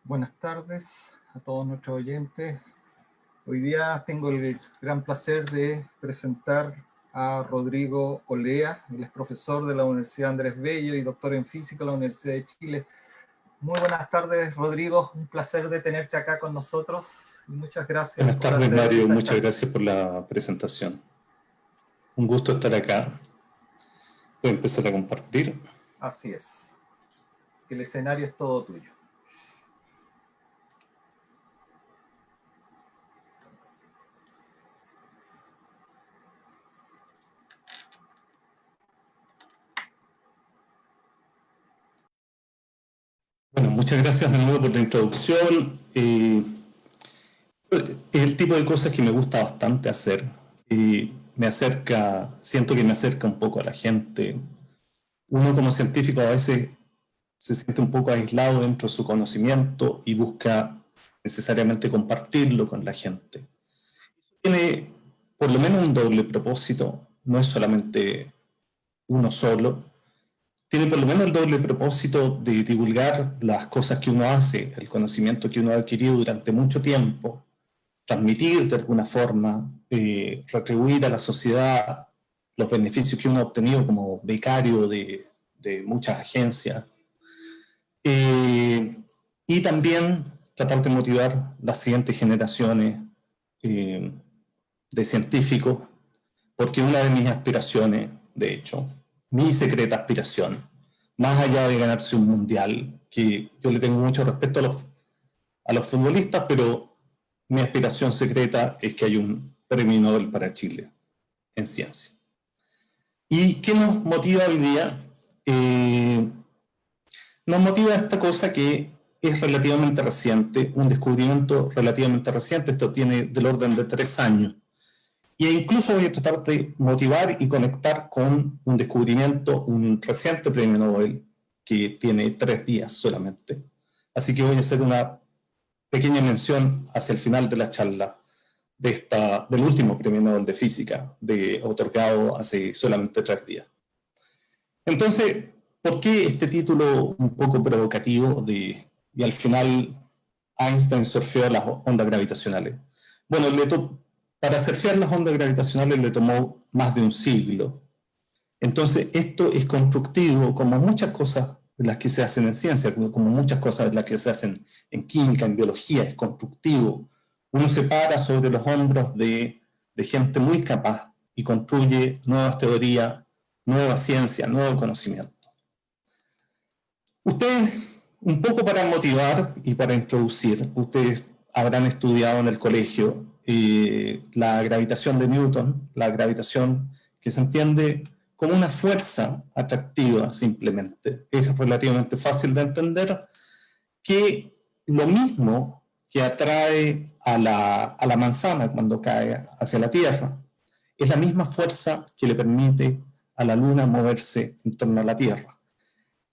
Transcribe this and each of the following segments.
Buenas tardes a todos nuestros oyentes. Hoy día tengo el gran placer de presentar a Rodrigo Olea. Él es profesor de la Universidad Andrés Bello y doctor en física de la Universidad de Chile. Muy buenas tardes, Rodrigo. Un placer de tenerte acá con nosotros. Muchas gracias. Buenas tardes, Mario. Muchas gracias por la presentación. Un gusto estar acá. Voy a empezar a compartir. Así es. El escenario es todo tuyo. Bueno, muchas gracias de nuevo por la introducción. Es el tipo de cosas que me gusta bastante hacer. Siento que me acerca un poco a la gente. Uno como científico a veces se siente un poco aislado dentro de su conocimiento y busca necesariamente compartirlo con la gente. Tiene por lo menos un doble propósito, no es solamente uno solo. Tiene por lo menos el doble propósito de divulgar las cosas que uno hace, el conocimiento que uno ha adquirido durante mucho tiempo, transmitir de alguna forma, retribuir a la sociedad los beneficios que uno ha obtenido como becario de muchas agencias, y también tratar de motivar las siguientes generaciones de científicos, porque una de mis aspiraciones, de hecho, mi secreta aspiración, más allá de ganarse un mundial, que yo le tengo mucho respeto a los futbolistas, pero mi aspiración secreta es que haya un premio Nobel para Chile en ciencia. ¿Y qué nos motiva hoy día? Nos motiva esta cosa que es relativamente reciente, un descubrimiento relativamente reciente, esto tiene del orden de 3 años. Y incluso voy a tratar de motivar y conectar con un descubrimiento, un reciente premio Nobel, que tiene 3 días solamente. Así que voy a hacer una pequeña mención hacia el final de la charla del último premio Nobel de Física, otorgado hace solamente 3 días. Entonces, ¿por qué este título un poco provocativo y al final Einstein surfeó las ondas gravitacionales? Bueno, para surfear las ondas gravitacionales le tomó más de un siglo. Entonces, esto es constructivo, como muchas cosas de las que se hacen en ciencia, como muchas cosas de las que se hacen en química, en biología, es constructivo. Uno se para sobre los hombros de gente muy capaz y construye nuevas teorías, nueva ciencia, nuevo conocimiento. Ustedes, un poco para motivar y para introducir, ustedes habrán estudiado en el colegio la gravitación de Newton, la gravitación que se entiende como una fuerza atractiva simplemente. Es relativamente fácil de entender que lo mismo que atrae a la manzana cuando cae hacia la Tierra, es la misma fuerza que le permite a la Luna moverse en torno a la Tierra.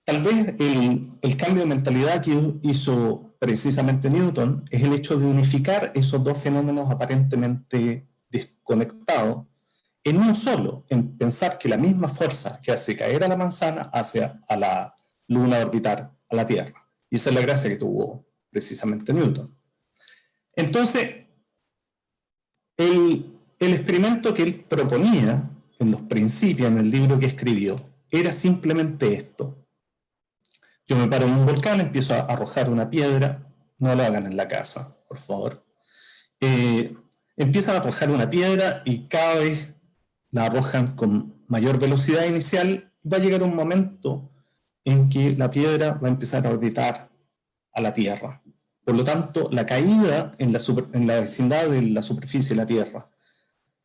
Tal vez el cambio de mentalidad que hizo precisamente Newton es el hecho de unificar esos dos fenómenos aparentemente desconectados en uno solo, en pensar que la misma fuerza que hace caer a la manzana hace a la Luna orbitar a la Tierra. Y esa es la gracia que tuvo precisamente Newton. Entonces, el experimento que él proponía en los principios, en el libro que escribió, era simplemente esto. Yo me paro en un volcán, empiezo a arrojar una piedra, no lo hagan en la casa, por favor. Empiezan a arrojar una piedra y cada vez la arrojan con mayor velocidad inicial. Va a llegar un momento en que la piedra va a empezar a orbitar a la Tierra. Por lo tanto, la caída en la vecindad de la superficie de la Tierra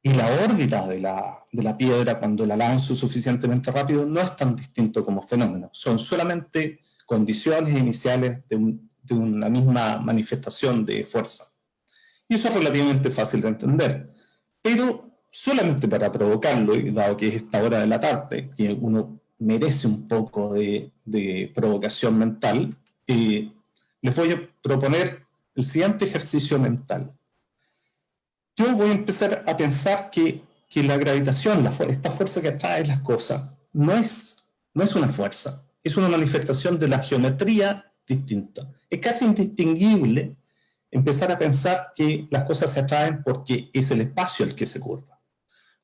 y la órbita de la piedra cuando la lanzo suficientemente rápido no es tan distinto como fenómeno. Son solamente condiciones iniciales de una misma manifestación de fuerza. Y eso es relativamente fácil de entender. Pero solamente para provocarlo, y dado que es esta hora de la tarde, que uno merece un poco de provocación mental, les voy a proponer el siguiente ejercicio mental. Yo voy a empezar a pensar que la gravitación, esta fuerza que atrae las cosas, no es una fuerza, es una manifestación de la geometría distinta. Es casi indistinguible empezar a pensar que las cosas se atraen porque es el espacio el que se curva.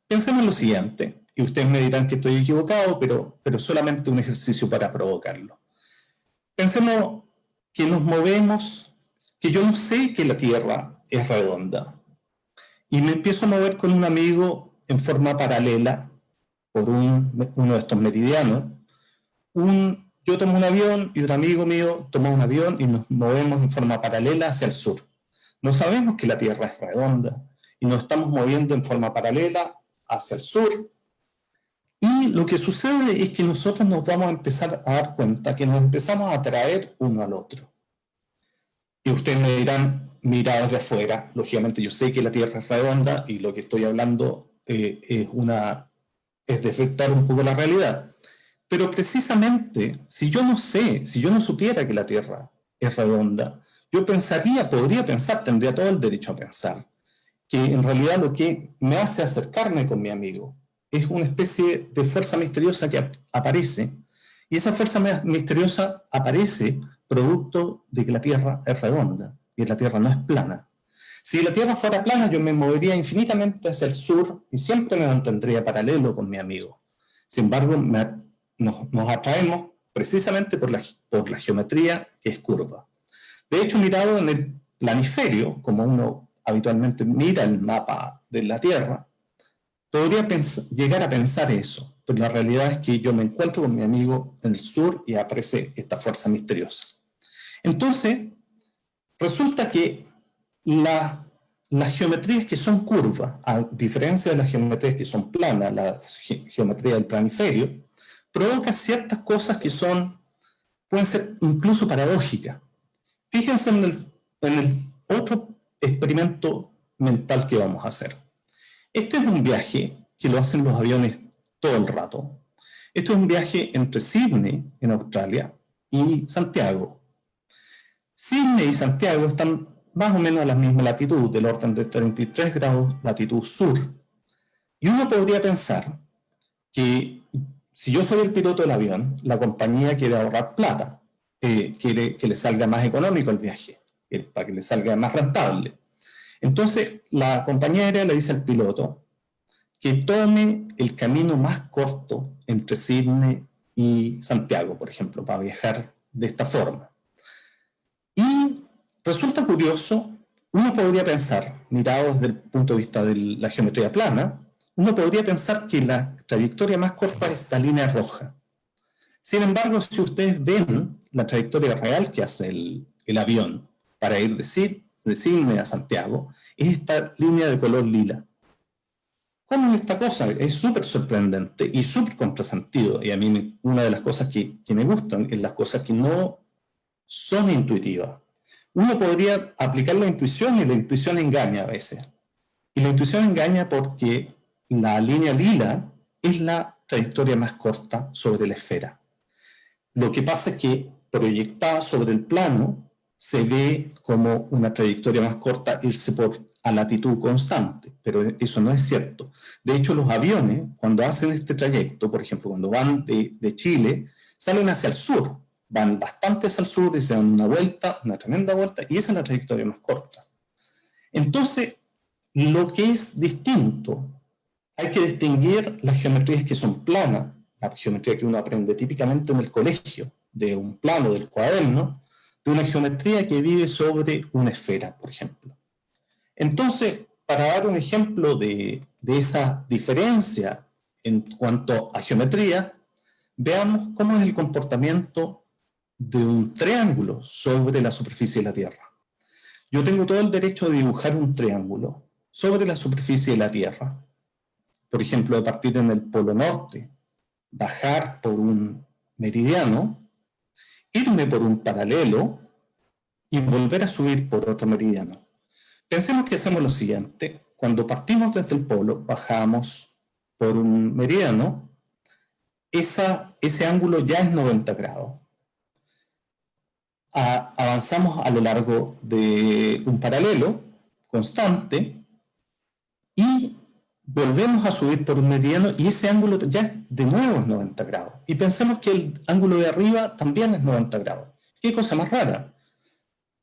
Pensemos en lo siguiente, y ustedes me dirán que estoy equivocado, pero solamente un ejercicio para provocarlo. Pensemos que nos movemos, que yo no sé que la Tierra es redonda, y me empiezo a mover con un amigo en forma paralela por uno de estos meridianos. Yo tomo un avión y un amigo mío toma un avión y nos movemos en forma paralela hacia el sur. No sabemos que la Tierra es redonda y nos estamos moviendo en forma paralela hacia el sur. Y lo que sucede es que nosotros nos vamos a empezar a dar cuenta que nos empezamos a atraer uno al otro. Y ustedes me dirán, mirados de afuera, lógicamente yo sé que la Tierra es redonda y lo que estoy hablando es defectar un poco la realidad. Pero precisamente, si yo no supiera que la Tierra es redonda, yo podría pensar, tendría todo el derecho a pensar, que en realidad lo que me hace acercarme con mi amigo es una especie de fuerza misteriosa que aparece, y esa fuerza misteriosa aparece producto de que la Tierra es redonda, y la Tierra no es plana. Si la Tierra fuera plana, yo me movería infinitamente hacia el sur y siempre me mantendría paralelo con mi amigo. Sin embargo, nos atraemos precisamente por la geometría que es curva. De hecho, mirado en el planisferio, como uno habitualmente mira el mapa de la Tierra, podría llegar a pensar eso, pero la realidad es que yo me encuentro con mi amigo en el sur y aparece esta fuerza misteriosa. Entonces, resulta que las geometrías que son curvas, a diferencia de las geometrías que son planas, la geometría del planiferio, provoca ciertas cosas que pueden ser incluso paradójicas. Fíjense en el otro experimento mental que vamos a hacer. Este es un viaje que lo hacen los aviones todo el rato. Esto es un viaje entre Sydney, en Australia, y Santiago. Sydney y Santiago están más o menos a la misma latitud, del orden de 33 grados latitud sur. Y uno podría pensar que si yo soy el piloto del avión, la compañía quiere ahorrar plata, quiere que le salga más económico el viaje, para que le salga más rentable. Entonces, la compañía aérea le dice al piloto que tome el camino más corto entre Sydney y Santiago, por ejemplo, para viajar de esta forma. Y resulta curioso, uno podría pensar, mirado desde el punto de vista de la geometría plana, uno podría pensar que la trayectoria más corta es esta línea roja. Sin embargo, si ustedes ven la trayectoria real que hace el avión para ir de Sydney a Santiago, es esta línea de color lila. ¿Cómo es esta cosa? Es súper sorprendente y súper contrasentido. Y a mí una de las cosas que me gustan es las cosas que no son intuitivas. Uno podría aplicar la intuición y la intuición engaña a veces. Y la intuición engaña porque la línea lila es la trayectoria más corta sobre la esfera. Lo que pasa es que proyectada sobre el plano se ve como una trayectoria más corta irse a latitud constante, pero eso no es cierto. De hecho, los aviones, cuando hacen este trayecto, por ejemplo, cuando van de Chile, salen hacia el sur, van bastante hacia el sur y se dan una vuelta, una tremenda vuelta, y esa es la trayectoria más corta. Entonces, lo que es distinto, hay que distinguir las geometrías que son planas, la geometría que uno aprende típicamente en el colegio, de un plano del cuaderno, de una geometría que vive sobre una esfera, por ejemplo. Entonces, para dar un ejemplo de esa diferencia en cuanto a geometría, veamos cómo es el comportamiento de un triángulo sobre la superficie de la Tierra. Yo tengo todo el derecho de dibujar un triángulo sobre la superficie de la Tierra. Por ejemplo, de partir en el polo norte, bajar por un meridiano, irme por un paralelo y volver a subir por otro meridiano. Pensemos que hacemos lo siguiente. Cuando partimos desde el polo, bajamos por un meridiano, ese ángulo ya es 90 grados. Avanzamos a lo largo de un paralelo constante y volvemos a subir por un meridiano y ese ángulo ya de nuevo es 90 grados. Y pensemos que el ángulo de arriba también es 90 grados. ¿Qué cosa más rara?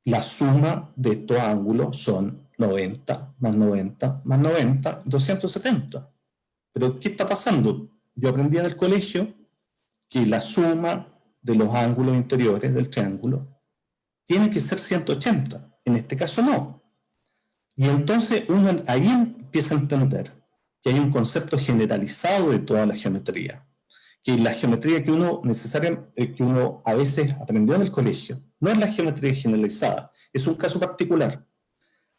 La suma de estos ángulos son 90 más 90 más 90, 270. Pero ¿qué está pasando? Yo aprendí en el colegio que la suma de los ángulos interiores del triángulo tiene que ser 180. En este caso no. Y entonces uno ahí empieza a entender que hay un concepto generalizado de toda la geometría. Que la geometría que uno a veces aprendió en el colegio no es la geometría generalizada, es un caso particular.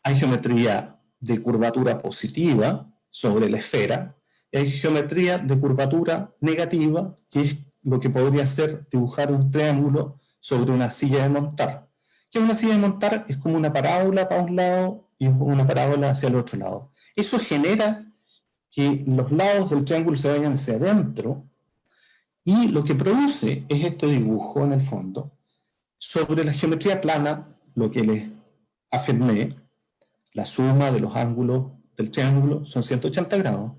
Hay geometría de curvatura positiva sobre la esfera, y hay geometría de curvatura negativa, que es lo que podría ser dibujar un triángulo sobre una silla de montar. Que una silla de montar es como una parábola para un lado y una parábola hacia el otro lado. Eso genera que los lados del triángulo se vayan hacia adentro, y lo que produce es este dibujo en el fondo. Sobre la geometría plana, lo que les afirmé, la suma de los ángulos del triángulo son 180 grados.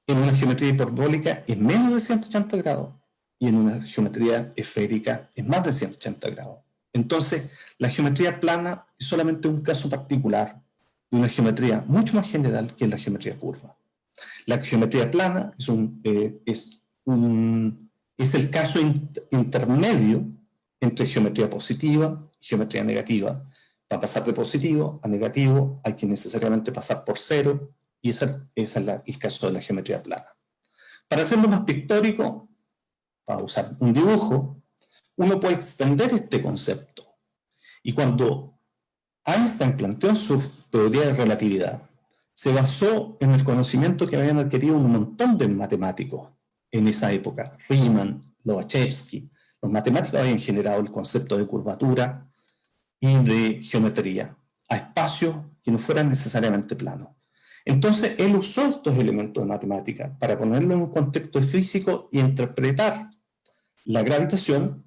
En una geometría hiperbólica es menos de 180 grados, y en una geometría esférica es más de 180 grados. Entonces, la geometría plana es solamente un caso particular de una geometría mucho más general que la geometría curva. La geometría plana es el caso intermedio entre geometría positiva y geometría negativa. Para pasar de positivo a negativo hay que necesariamente pasar por cero, y ese es el caso de la geometría plana. Para hacerlo más pictórico, para usar un dibujo, uno puede extender este concepto. Y cuando Einstein planteó su teoría de relatividad, se basó en el conocimiento que habían adquirido un montón de matemáticos en esa época. Riemann, Lobachevsky, los matemáticos habían generado el concepto de curvatura y de geometría a espacios que no fueran necesariamente planos. Entonces, él usó estos elementos de matemática para ponerlo en un contexto físico y interpretar la gravitación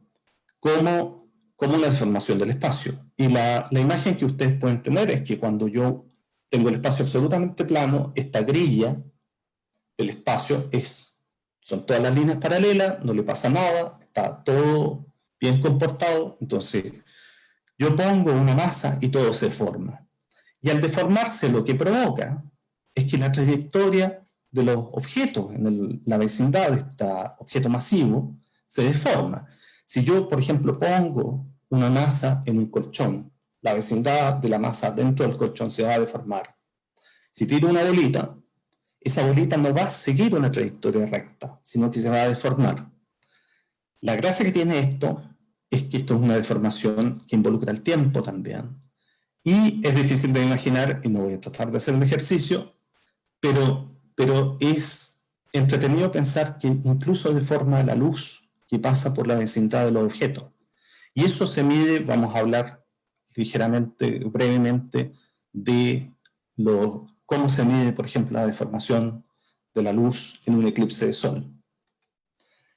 como una deformación del espacio. Y la imagen que ustedes pueden tener es que cuando yo tengo el espacio absolutamente plano, esta grilla del espacio son todas las líneas paralelas, no le pasa nada, está todo bien comportado. Entonces, yo pongo una masa y todo se deforma. Y al deformarse, lo que provoca es que la trayectoria de los objetos en la vecindad de este objeto masivo se deforma. Si yo, por ejemplo, pongo una masa en un colchón, la vecindad de la masa dentro del colchón se va a deformar. Si tiro una bolita, esa bolita no va a seguir una trayectoria recta, sino que se va a deformar. La gracia que tiene esto es que esto es una deformación que involucra el tiempo también. Y es difícil de imaginar, y no voy a tratar de hacer un ejercicio, pero es entretenido pensar que incluso deforma la luz que pasa por la vecindad de los objetos. Y eso se mide, vamos a hablar ligeramente, brevemente, de cómo se mide, por ejemplo, la deformación de la luz en un eclipse de sol.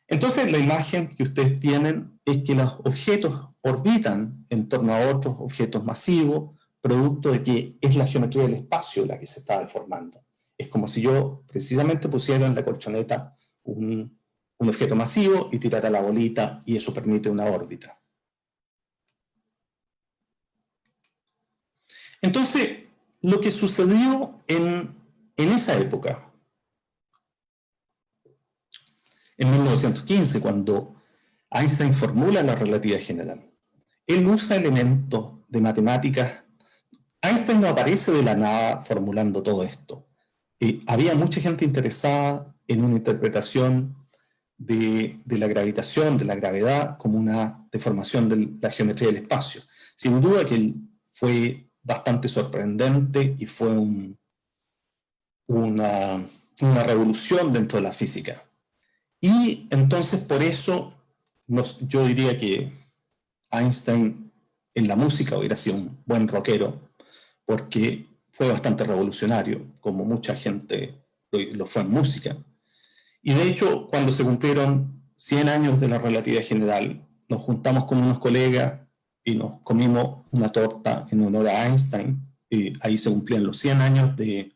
Entonces, la imagen que ustedes tienen es que los objetos orbitan en torno a otros objetos masivos, producto de que es la geometría del espacio la que se está deformando. Es como si yo precisamente pusiera en la colchoneta un objeto masivo y tirara la bolita, y eso permite una órbita. Entonces, lo que sucedió en esa época, en 1915, cuando Einstein formula la relatividad general, él usa elementos de matemáticas. Einstein no aparece de la nada formulando todo esto. Había mucha gente interesada en una interpretación de la gravitación, de la gravedad, como una deformación de la geometría del espacio. Sin duda que él fue bastante sorprendente y fue una revolución dentro de la física. Y entonces por eso yo diría que Einstein en la música hubiera sido un buen rockero, porque fue bastante revolucionario, como mucha gente lo fue en música. Y de hecho, cuando se cumplieron 100 años de la relatividad general, nos juntamos con unos colegas y nos comimos una torta en honor a Einstein, y ahí se cumplían los 100 años de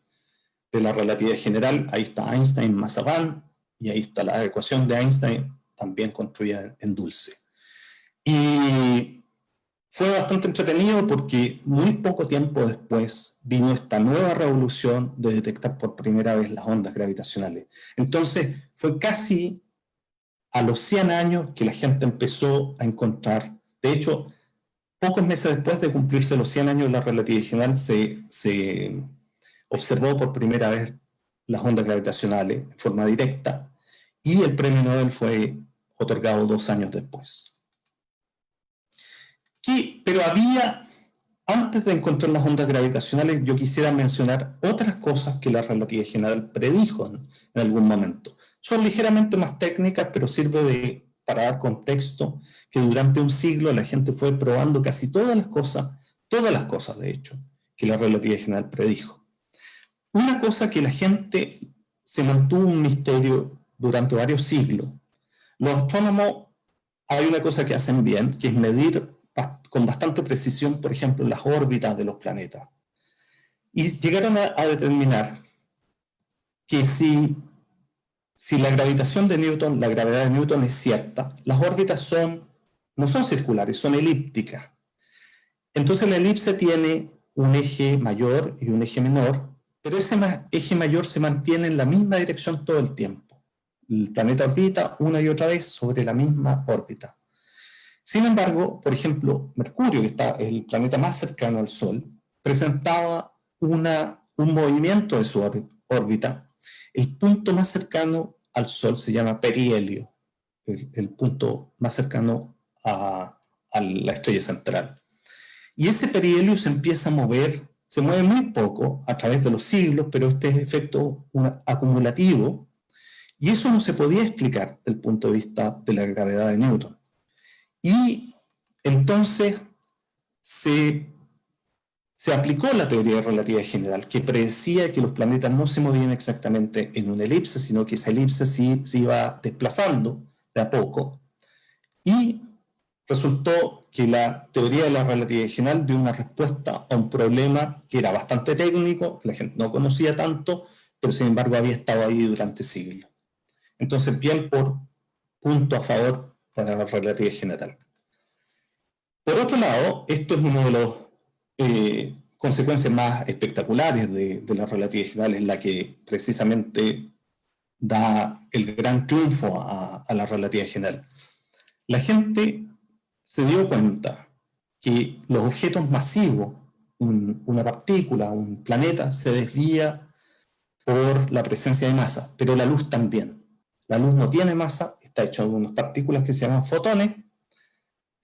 la relatividad general. Ahí está Einstein Mazapán, y ahí está la ecuación de Einstein, también construida en dulce. Y fue bastante entretenido porque muy poco tiempo después vino esta nueva revolución de detectar por primera vez las ondas gravitacionales. Entonces fue casi a los 100 años que la gente empezó a encontrar. De hecho, pocos meses después de cumplirse los 100 años de la relatividad general, se observó por primera vez las ondas gravitacionales en forma directa, y el premio Nobel fue otorgado 2 años después. Pero había, antes de encontrar las ondas gravitacionales, yo quisiera mencionar otras cosas que la relatividad general predijo en algún momento. Son ligeramente más técnicas, pero sirve para dar contexto que durante un siglo la gente fue probando casi todas las cosas de hecho, que la relatividad general predijo. Una cosa que la gente se mantuvo un misterio durante varios siglos. Los astrónomos, hay una cosa que hacen bien, que es medir con bastante precisión, por ejemplo, las órbitas de los planetas. Y llegaron a determinar que si la gravitación de Newton, la gravedad de Newton es cierta, las órbitas no son circulares, son elípticas. Entonces la elipse tiene un eje mayor y un eje menor, pero ese eje mayor se mantiene en la misma dirección todo el tiempo. El planeta orbita una y otra vez sobre la misma órbita. Sin embargo, por ejemplo, Mercurio, que está el planeta más cercano al Sol, presentaba un movimiento de su órbita. El punto más cercano al Sol se llama perihelio, el punto más cercano a la estrella central. Y ese perihelio se empieza a mover, se mueve muy poco a través de los siglos, pero este es efecto acumulativo, y eso no se podía explicar desde el punto de vista de la gravedad de Newton. Y entonces se aplicó la teoría de relatividad general, que predecía que los planetas no se movían exactamente en una elipse, sino que esa elipse sí se iba desplazando de a poco. Y resultó que la teoría de la relatividad general dio una respuesta a un problema que era bastante técnico, que la gente no conocía tanto, pero sin embargo había estado ahí durante siglos. Entonces, bien por punto a favor para la relatividad general. Por otro lado, esto es una de las consecuencias más espectaculares de la relatividad general, en la que precisamente da el gran triunfo a la relatividad general. La gente se dio cuenta que los objetos masivos, una partícula, un planeta, se desvía por la presencia de masa, pero la luz también. La luz no tiene masa, está hecha de unas partículas que se llaman fotones,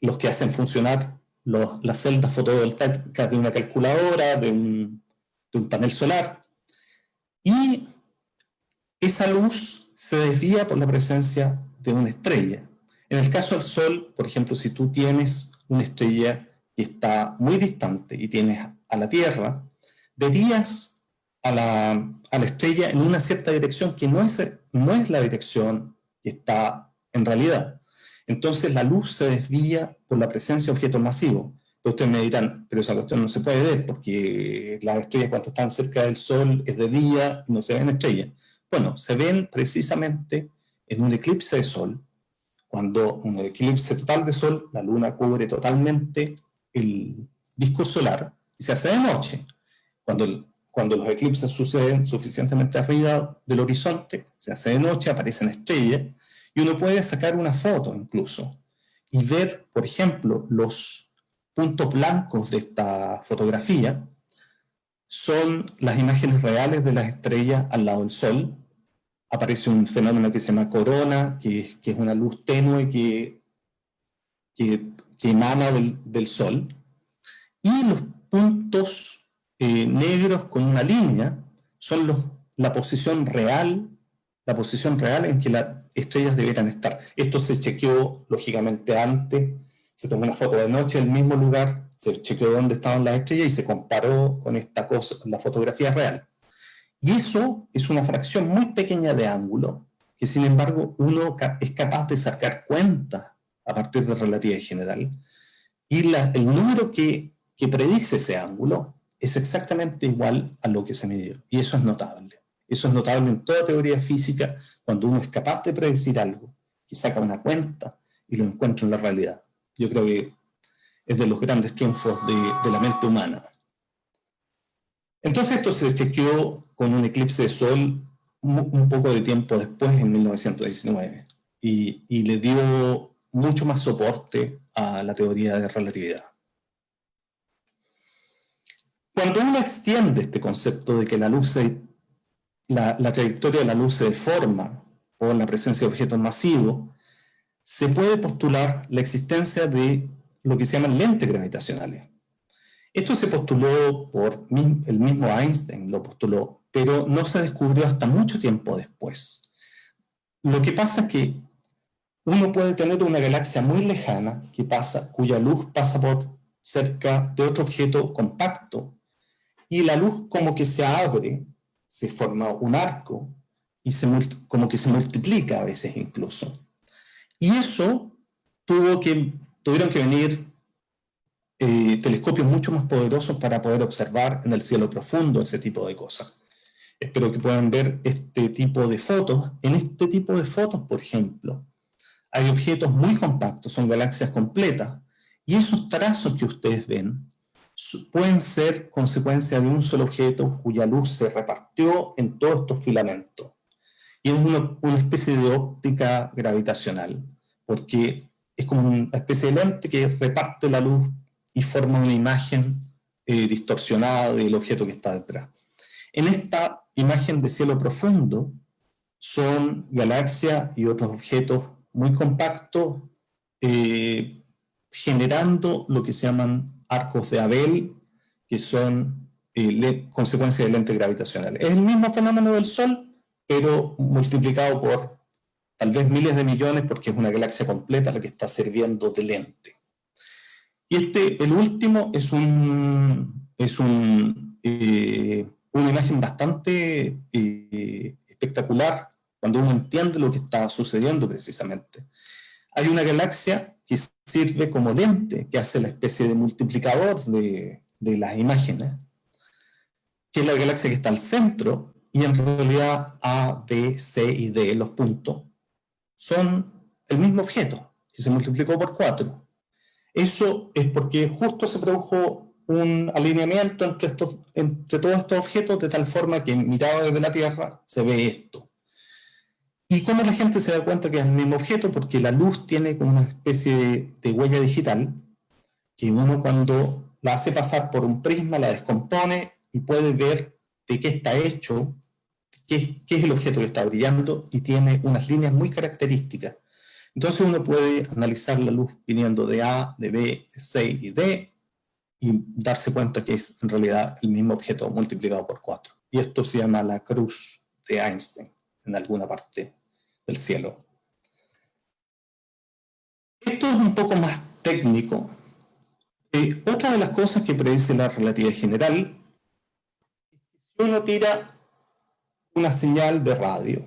los que hacen funcionar las celdas fotovoltaicas de una calculadora, de un panel solar, y esa luz se desvía por la presencia de una estrella. En el caso del Sol, por ejemplo, si tú tienes una estrella que está muy distante y tienes a la Tierra, verías a la estrella en una cierta dirección que no es la dirección que está en realidad. Entonces la luz se desvía por la presencia de objetos masivos. Pero ustedes me dirán, pero esa cuestión no se puede ver porque las estrellas cuando están cerca del Sol es de día y no se ven estrellas. Bueno, se ven precisamente en un eclipse de Sol. Cuando un eclipse total de Sol, la Luna cubre totalmente el disco solar y se hace de noche. Cuando los eclipses suceden suficientemente arriba del horizonte, se hace de noche, aparecen estrellas, y uno puede sacar una foto incluso y ver, por ejemplo, los puntos blancos de esta fotografía son las imágenes reales de las estrellas al lado del Sol. Aparece un fenómeno que se llama corona, que es una luz tenue que emana del Sol. Y los puntos negros con una línea son la posición real en que las estrellas debieran estar. Esto se chequeó lógicamente antes, se tomó una foto de noche en el mismo lugar, se chequeó dónde estaban las estrellas y se comparó con esta cosa, la fotografía real. Y eso es una fracción muy pequeña de ángulo, que sin embargo uno es capaz de sacar cuenta a partir de relatividad general. Y el número que predice ese ángulo es exactamente igual a lo que se midió. Y eso es notable. Eso es notable en toda teoría física, cuando uno es capaz de predecir algo, que saca una cuenta y lo encuentra en la realidad. Yo creo que es de los grandes triunfos de la mente humana. Entonces esto se chequeó con un eclipse de Sol un poco de tiempo después, en 1919, y le dio mucho más soporte a la teoría de relatividad. Cuando uno extiende este concepto de que la luz la trayectoria de la luz se deforma por la presencia de objetos masivos, se puede postular la existencia de lo que se llaman lentes gravitacionales. Esto se postuló por el mismo Einstein, lo postuló, pero no se descubrió hasta mucho tiempo después. Lo que pasa es que uno puede tener una galaxia muy lejana cuya luz pasa por cerca de otro objeto compacto, y la luz como que se abre, se forma un arco, y como que se multiplica a veces incluso. Y eso tuvieron que venir telescopios mucho más poderosos para poder observar en el cielo profundo ese tipo de cosas. Espero que puedan ver este tipo de fotos. En este tipo de fotos, por ejemplo, hay objetos muy compactos, son galaxias completas, y esos trazos que ustedes ven pueden ser consecuencia de un solo objeto cuya luz se repartió en todos estos filamentos. Y es una especie de óptica gravitacional, porque es como una especie de lente que reparte la luz y forma una imagen distorsionada del objeto que está detrás. En esta imagen de cielo profundo son galaxias y otros objetos muy compactos generando lo que se llaman arcos de Abel, que son consecuencia de lentes gravitacionales. Es el mismo fenómeno del Sol, pero multiplicado por tal vez miles de millones, porque es una galaxia completa la que está sirviendo de lente. Y el último es una imagen bastante espectacular cuando uno entiende lo que está sucediendo precisamente. Hay una galaxia que sirve como lente, que hace la especie de multiplicador de las imágenes, que es la galaxia que está al centro, y en realidad A, B, C y D, los puntos, son el mismo objeto, que se multiplicó por 4. Eso es porque justo se produjo un alineamiento entre todos estos objetos, de tal forma que mirado desde la Tierra se ve esto. ¿Y cómo la gente se da cuenta que es el mismo objeto? Porque la luz tiene como una especie de huella digital, que uno cuando la hace pasar por un prisma la descompone y puede ver de qué está hecho, qué es el objeto que está brillando, y tiene unas líneas muy características. Entonces uno puede analizar la luz viniendo de A, de B, de C y D, y darse cuenta que es en realidad el mismo objeto multiplicado por 4. Y esto se llama la cruz de Einstein en alguna parte del cielo. Esto es un poco más técnico. Otra de las cosas que predice la relatividad general es que si uno tira una señal de radio,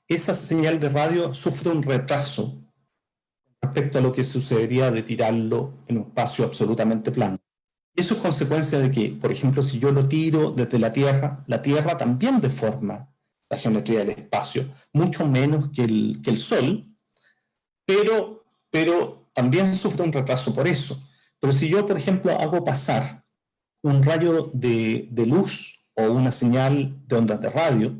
esa señal de radio sufre un retraso respecto a lo que sucedería de tirarlo en un espacio absolutamente plano. Eso es consecuencia de que, por ejemplo, si yo lo tiro desde la Tierra también deforma la geometría del espacio, mucho menos que el Sol, pero también sufre un retraso por eso. Pero si yo, por ejemplo, hago pasar un rayo de luz o una señal de ondas de radio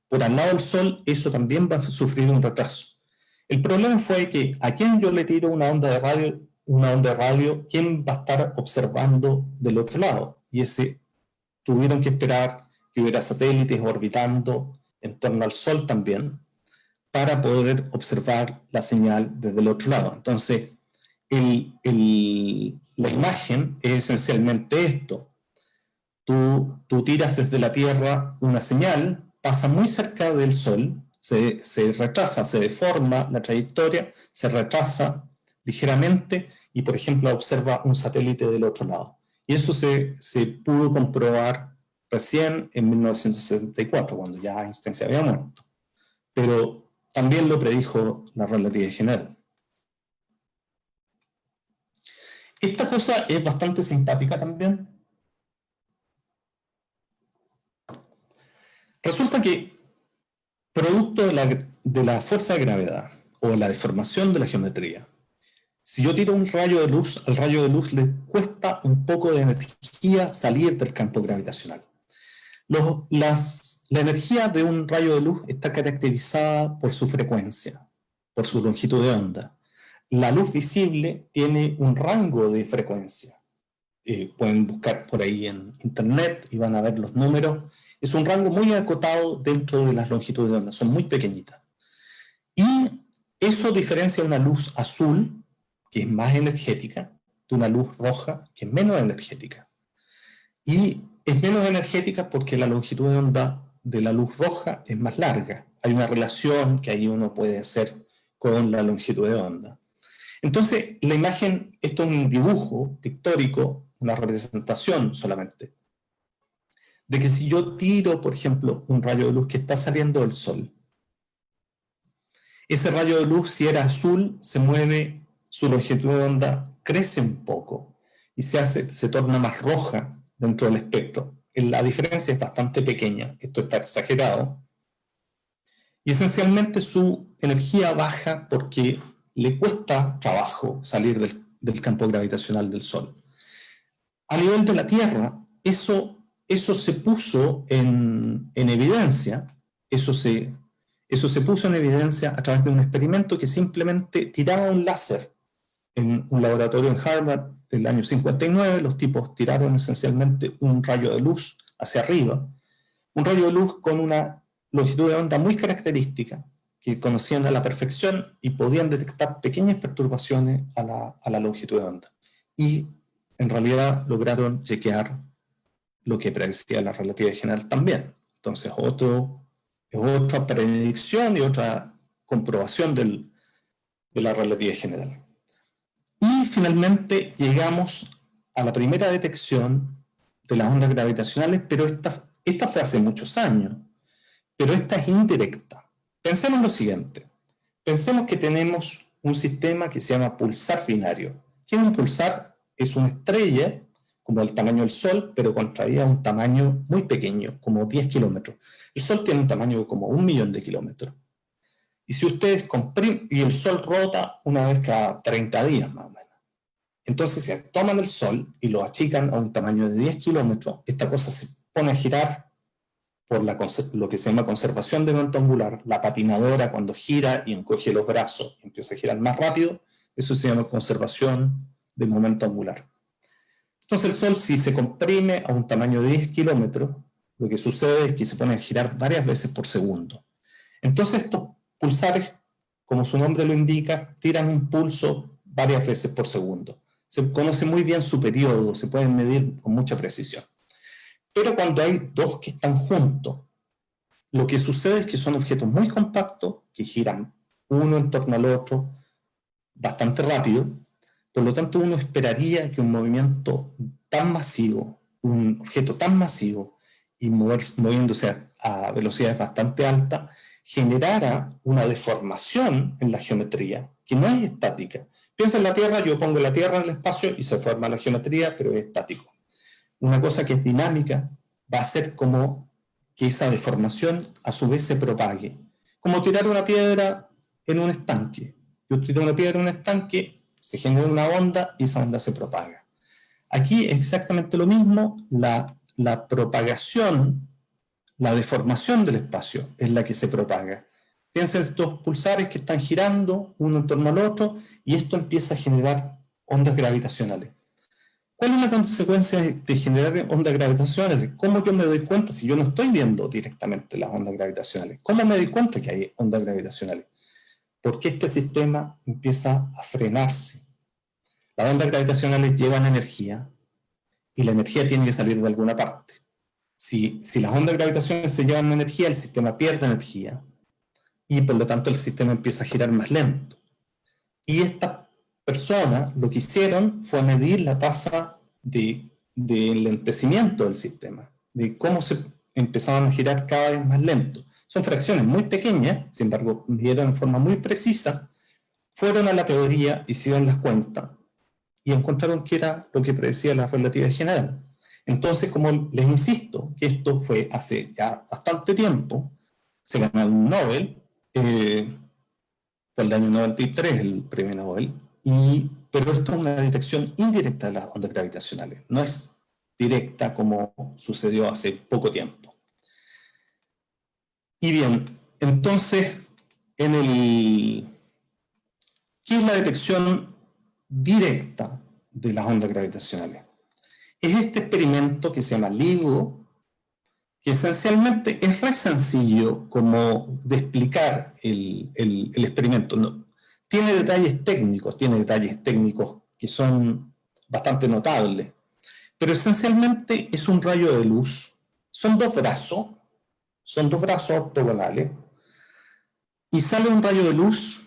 por al lado del Sol, eso también va a sufrir un retraso. El problema fue que a quien yo le tiro una onda de radio, ¿quién va a estar observando del otro lado? Y tuvieron que esperar que hubiera satélites orbitando en torno al Sol también, para poder observar la señal desde el otro lado. Entonces, la imagen es esencialmente esto. Tú tiras desde la Tierra una señal, pasa muy cerca del Sol, se retrasa, se deforma la trayectoria, se retrasa ligeramente y, por ejemplo, observa un satélite del otro lado. Y eso se pudo comprobar recién en 1964, cuando ya Einstein se había muerto. Pero también lo predijo la relatividad general. Esta cosa es bastante simpática también. Resulta que, producto de la fuerza de gravedad o de la deformación de la geometría, Si yo tiro un rayo de luz, al rayo de luz le cuesta un poco de energía salir del campo gravitacional. La energía de un rayo de luz está caracterizada por su frecuencia, por su longitud de onda. La luz visible tiene un rango de frecuencia. Pueden buscar por ahí en internet y van a ver los números. Es un rango muy acotado dentro de las longitudes de onda, son muy pequeñitas. Y eso diferencia una luz azul, que es más energética, de una luz roja, que es menos energética. Y es menos energética porque la longitud de onda de la luz roja es más larga. Hay una relación que ahí uno puede hacer con la longitud de onda. Entonces, la imagen, esto es un dibujo pictórico, una representación solamente, de que si yo tiro, por ejemplo, un rayo de luz que está saliendo del Sol, ese rayo de luz, si era azul, se mueve, su longitud de onda crece un poco y se torna más roja dentro del espectro. La diferencia es bastante pequeña, esto está exagerado, y esencialmente su energía baja porque le cuesta trabajo salir del campo gravitacional del Sol. A nivel de la Tierra, eso se puso en evidencia, eso se puso en evidencia a través de un experimento que simplemente tiraba un láser en un laboratorio en Harvard del año 59. Los tipos tiraron esencialmente un rayo de luz hacia arriba, un rayo de luz con una longitud de onda muy característica, que conocían a la perfección y podían detectar pequeñas perturbaciones a la longitud de onda. Y en realidad lograron chequear lo que predecía la relatividad general también. Entonces, otra predicción y otra comprobación de la relatividad general. Y finalmente llegamos a la primera detección de las ondas gravitacionales, pero esta fue hace muchos años, pero esta es indirecta. Pensemos en lo siguiente. Pensemos que tenemos un sistema que se llama pulsar binario. ¿Qué es un pulsar? Es una estrella como el tamaño del Sol, pero contraída a un tamaño muy pequeño, como 10 kilómetros. El Sol tiene un tamaño de como 1.000.000 de kilómetros. Y si ustedes comprimen, y el Sol rota una vez cada 30 días más o menos. Entonces, si toman el Sol y lo achican a un tamaño de 10 kilómetros, esta cosa se pone a girar por lo que se llama conservación de momento angular. La patinadora, cuando gira y encoge los brazos, empieza a girar más rápido, eso se llama conservación de momento angular. Entonces el Sol, si se comprime a un tamaño de 10 kilómetros, lo que sucede es que se pone a girar varias veces por segundo. Entonces estos pulsares, como su nombre lo indica, tiran un pulso varias veces por segundo. Se conoce muy bien su periodo, se pueden medir con mucha precisión. Pero cuando hay dos que están juntos, lo que sucede es que son objetos muy compactos, que giran uno en torno al otro bastante rápido. Por lo tanto, uno esperaría que un movimiento tan masivo, un objeto tan masivo y moviéndose a velocidades bastante altas, generara una deformación en la geometría, que no es estática. Piensa en la Tierra, yo pongo la Tierra en el espacio y se forma la geometría, pero es estático. Una cosa que es dinámica va a ser como que esa deformación a su vez se propague. Como tirar una piedra en un estanque. Yo tiro una piedra en un estanque, se genera una onda y esa onda se propaga. Aquí es exactamente lo mismo, la propagación, la deformación del espacio es la que se propaga. Piensen en estos pulsares que están girando uno en torno al otro y esto empieza a generar ondas gravitacionales. ¿Cuál es la consecuencia de generar ondas gravitacionales? ¿Cómo yo me doy cuenta si yo no estoy viendo directamente las ondas gravitacionales? ¿Cómo me doy cuenta que hay ondas gravitacionales? Porque este sistema empieza a frenarse. Las ondas gravitacionales llevan energía y la energía tiene que salir de alguna parte. Si las ondas gravitacionales se llevan energía, el sistema pierde energía y por lo tanto el sistema empieza a girar más lento. Y estas personas lo que hicieron fue medir la tasa de enlentecimiento del sistema, de cómo se empezaban a girar cada vez más lento. Son fracciones muy pequeñas, sin embargo, midieron en forma muy precisa, fueron a la teoría, hicieron las cuentas y encontraron que era lo que predecía la relatividad general. Entonces, como les insisto, que esto fue hace ya bastante tiempo, se ganó un Nobel, fue el año 93 el premio Nobel, pero esto es una detección indirecta de las ondas gravitacionales, no es directa como sucedió hace poco tiempo. Y bien, entonces, ¿qué es la detección directa de las ondas gravitacionales? Es este experimento que se llama LIGO, que esencialmente es re sencillo como de explicar el experimento. No, tiene detalles técnicos que son bastante notables, pero esencialmente es un rayo de luz. Son dos brazos ortogonales, y sale un rayo de luz,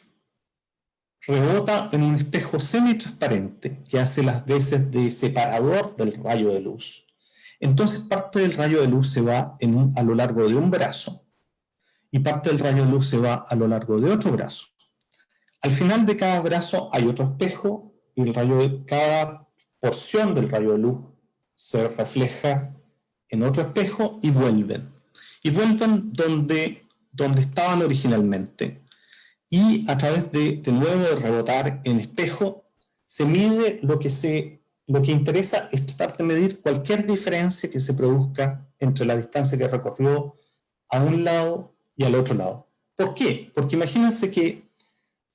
rebota en un espejo semitransparente que hace las veces de separador del rayo de luz. Entonces parte del rayo de luz se va a lo largo de un brazo y parte del rayo de luz se va a lo largo de otro brazo. Al final de cada brazo hay otro espejo y cada porción del rayo de luz se refleja en otro espejo y vuelven. Y vuelven donde estaban originalmente. Y a través de nuevo de rebotar en espejo, se mide lo que interesa es tratar de medir cualquier diferencia que se produzca entre la distancia que recorrió a un lado y al otro lado. ¿Por qué? Porque imagínense que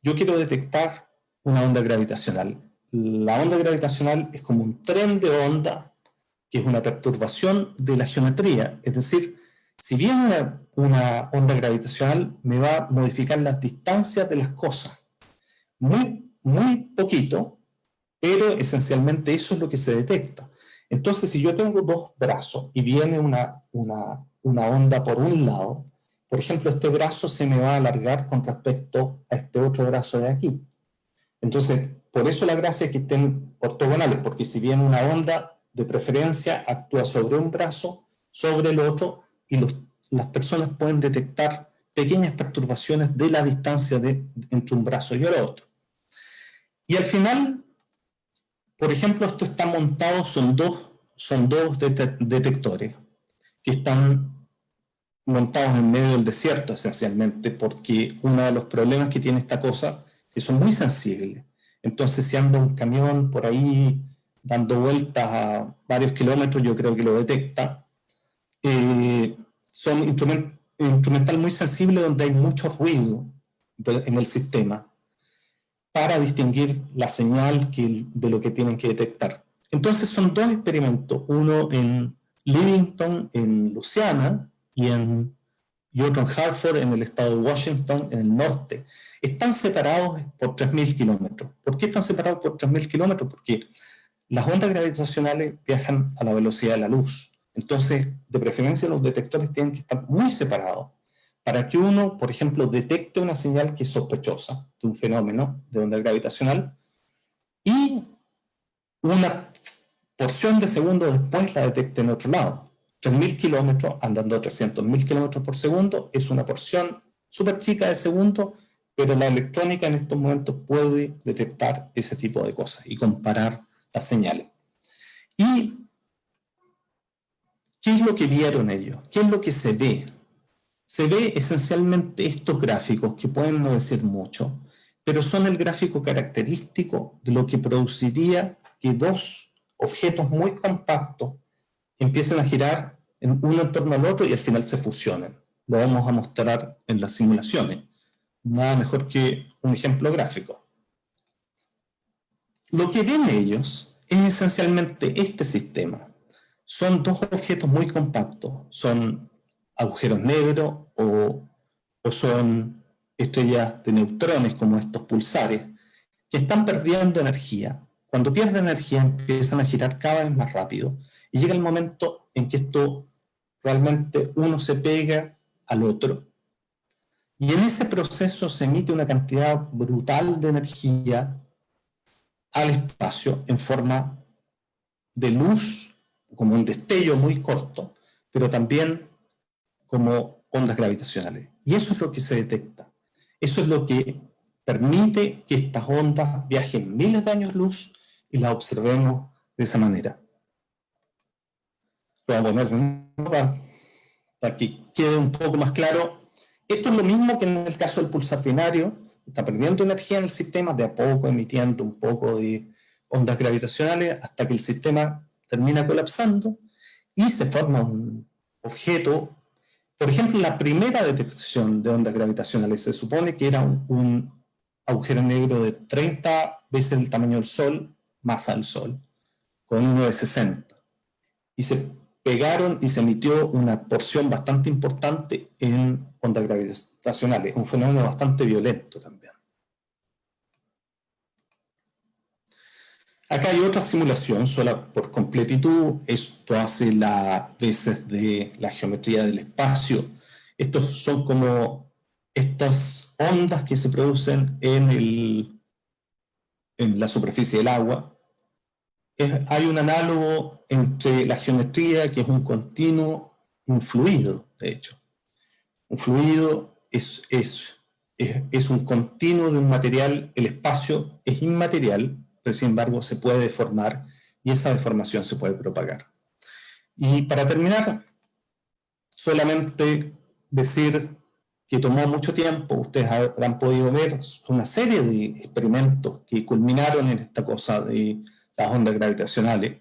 yo quiero detectar una onda gravitacional. La onda gravitacional es como un tren de onda, que es una perturbación de la geometría. Es decir, si viene una onda gravitacional, me va a modificar las distancias de las cosas. Muy poquito, pero esencialmente eso es lo que se detecta. Entonces, si yo tengo dos brazos y viene una onda por un lado, por ejemplo, este brazo se me va a alargar con respecto a este otro brazo de aquí. Entonces, por eso la gracia es que estén ortogonales, porque si viene una onda, de preferencia actúa sobre un brazo, sobre el otro, y las personas pueden detectar pequeñas perturbaciones de la distancia entre un brazo y el otro. Y al final, por ejemplo, esto está montado, son dos detectores que están montados en medio del desierto, esencialmente, porque uno de los problemas que tiene esta cosa es que son muy sensibles. Entonces, si anda un camión por ahí dando vueltas a varios kilómetros, yo creo que lo detecta. Son instrumental muy sensible donde hay mucho ruido en el sistema para distinguir la señal de lo que tienen que detectar. Entonces son dos experimentos, uno en Livingston, en Luisiana, y otro en Hartford, en el estado de Washington, en el norte. Están separados por 3.000 kilómetros. ¿Por qué están separados por 3.000 kilómetros? Porque las ondas gravitacionales viajan a la velocidad de la luz. Entonces, de preferencia, los detectores tienen que estar muy separados para que uno, por ejemplo, detecte una señal que es sospechosa de un fenómeno de onda gravitacional y una porción de segundo después la detecte en otro lado. 3.000 kilómetros andando a 300.000 kilómetros por segundo es una porción súper chica de segundo, pero la electrónica en estos momentos puede detectar ese tipo de cosas y comparar las señales. ¿Y qué es lo que vieron ellos? ¿Qué es lo que se ve? Se ve esencialmente estos gráficos que pueden no decir mucho, pero son el gráfico característico de lo que produciría que dos objetos muy compactos empiecen a girar uno en torno al otro y al final se fusionen. Lo vamos a mostrar en las simulaciones. Nada mejor que un ejemplo gráfico. Lo que ven ellos es esencialmente este sistema. Son dos objetos muy compactos. Son agujeros negros o son estrellas de neutrones como estos pulsares, que están perdiendo energía. Cuando pierden energía empiezan a girar cada vez más rápido y llega el momento en que esto realmente uno se pega al otro. Y en ese proceso se emite una cantidad brutal de energía al espacio en forma de luz, como un destello muy corto, pero también como ondas gravitacionales. Y eso es lo que se detecta. Eso es lo que permite que estas ondas viajen miles de años luz y las observemos de esa manera. Voy a poner para que quede un poco más claro. Esto es lo mismo que en el caso del pulsar binario, está perdiendo energía en el sistema, de a poco emitiendo un poco de ondas gravitacionales hasta que el sistema termina colapsando y se forma un objeto. Por ejemplo, la primera detección de ondas gravitacionales se supone que era un agujero negro de 30 veces el tamaño del Sol, masa del Sol, con uno de 60. Y se pegaron y se emitió una porción bastante importante en ondas gravitacionales, un fenómeno bastante violento también. Acá hay otra simulación, sola por completitud. Esto hace las veces de la geometría del espacio. Estos son como estas ondas que se producen en la superficie del agua. Hay un análogo entre la geometría, que es un continuo, y un fluido, de hecho. Un fluido es un continuo de un material, el espacio es inmaterial, pero sin embargo se puede deformar y esa deformación se puede propagar. Y para terminar, solamente decir que tomó mucho tiempo, ustedes habrán podido ver una serie de experimentos que culminaron en esta cosa de las ondas gravitacionales.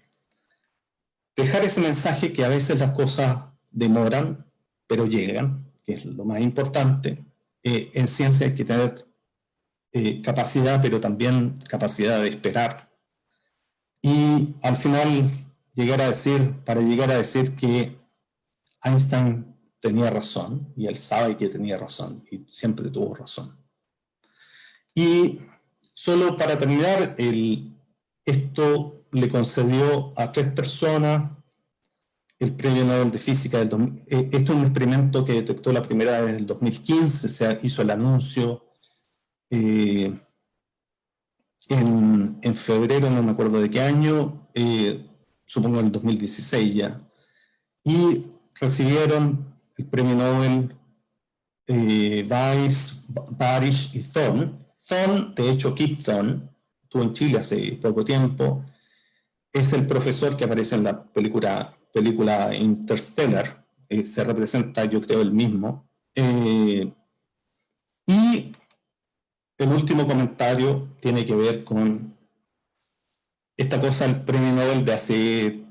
Dejar ese mensaje que a veces las cosas demoran, pero llegan, que es lo más importante. En ciencia hay que tener capacidad, pero también capacidad de esperar. Y al final, para llegar a decir que Einstein tenía razón, y él sabe que tenía razón, y siempre tuvo razón. Y solo para terminar, esto le concedió a 3 personas el Premio Nobel de Física esto es un experimento que detectó la primera vez en el 2015, se hizo el anuncio en febrero, no me acuerdo de qué año, supongo en el 2016 ya, y recibieron el Premio Nobel Weiss, Barish y Thorne. Thorne, de hecho Kip Thorne, estuvo en Chile hace poco tiempo, es el profesor que aparece en la película Interstellar, se representa, yo creo, el mismo. Y el último comentario tiene que ver con esta cosa del Premio Nobel de hace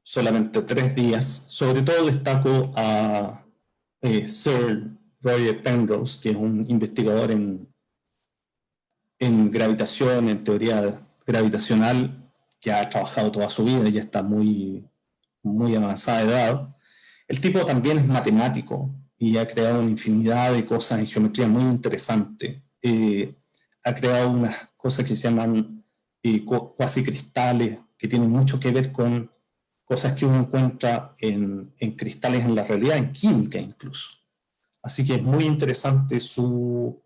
solamente 3 días. Sobre todo destaco a Sir Roger Penrose, que es un investigador en gravitación, en teoría gravitacional, que ha trabajado toda su vida y ya está muy avanzada edad. El tipo también es matemático y ha creado una infinidad de cosas en geometría muy interesante. Ha creado unas cosas que se llaman cuasi cristales, que tienen mucho que ver con cosas que uno encuentra en cristales en la realidad, en química incluso. Así que es muy interesante su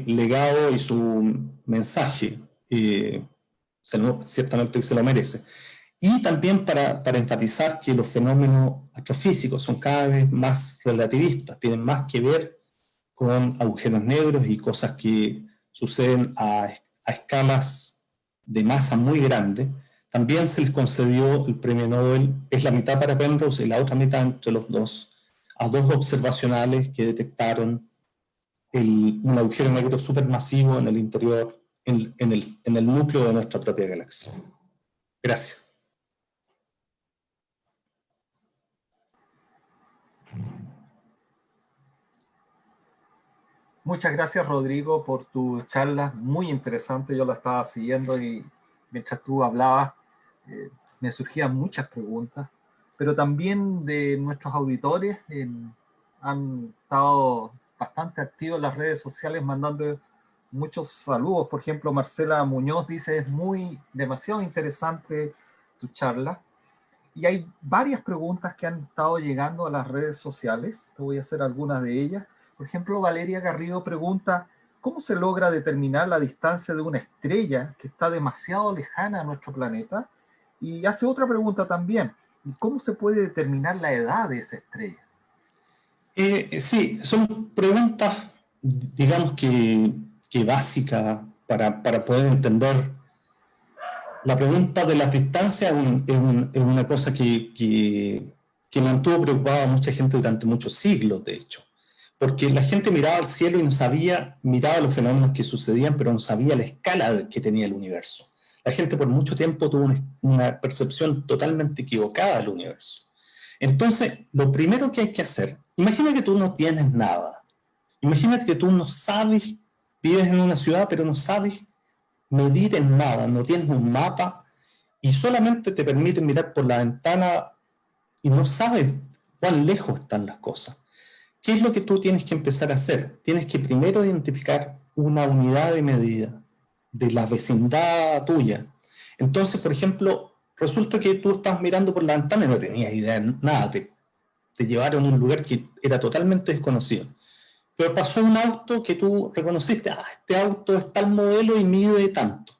legado y su mensaje. Ciertamente se lo merece. Y también para enfatizar que los fenómenos astrofísicos son cada vez más relativistas, tienen más que ver con agujeros negros y cosas que suceden a escalas de masa muy grandes. También se les concedió el premio Nobel, es la mitad para Penrose y la otra mitad entre los dos, a 2 observacionales que detectaron un agujero negro supermasivo en el interior, en el núcleo de nuestra propia galaxia. Gracias. Muchas gracias, Rodrigo, por tu charla, muy interesante. Yo la estaba siguiendo y mientras tú hablabas me surgían muchas preguntas, pero también de nuestros auditores han estado bastante activos en las redes sociales mandando muchos saludos. Por ejemplo, Marcela Muñoz dice, es demasiado interesante tu charla. Y hay varias preguntas que han estado llegando a las redes sociales. Te voy a hacer algunas de ellas. Por ejemplo, Valeria Garrido pregunta, ¿cómo se logra determinar la distancia de una estrella que está demasiado lejana a nuestro planeta? Y hace otra pregunta también, ¿cómo se puede determinar la edad de esa estrella? Sí, son preguntas, digamos que básicas para poder entender. La pregunta de las distancias es una cosa que mantuvo preocupada a mucha gente durante muchos siglos, de hecho. porque la gente miraba al cielo y no sabía, miraba los fenómenos que sucedían, pero no sabía la escala que tenía el universo. La gente por mucho tiempo tuvo una percepción totalmente equivocada del universo. Entonces, lo primero que hay que hacer, imagina que tú no tienes nada. Imagínate que tú no sabes, vives en una ciudad, pero no sabes medir en nada, no tienes un mapa y solamente te permite mirar por la ventana y no sabes cuán lejos están las cosas. ¿Qué es lo que tú tienes que empezar a hacer? Tienes que primero identificar una unidad de medida de la vecindad tuya. Entonces, por ejemplo, resulta que tú estás mirando por la ventana y no tenías idea de nada, te llevaron a un lugar que era totalmente desconocido. Pero pasó un auto que tú reconociste, este auto es tal modelo y mide tanto.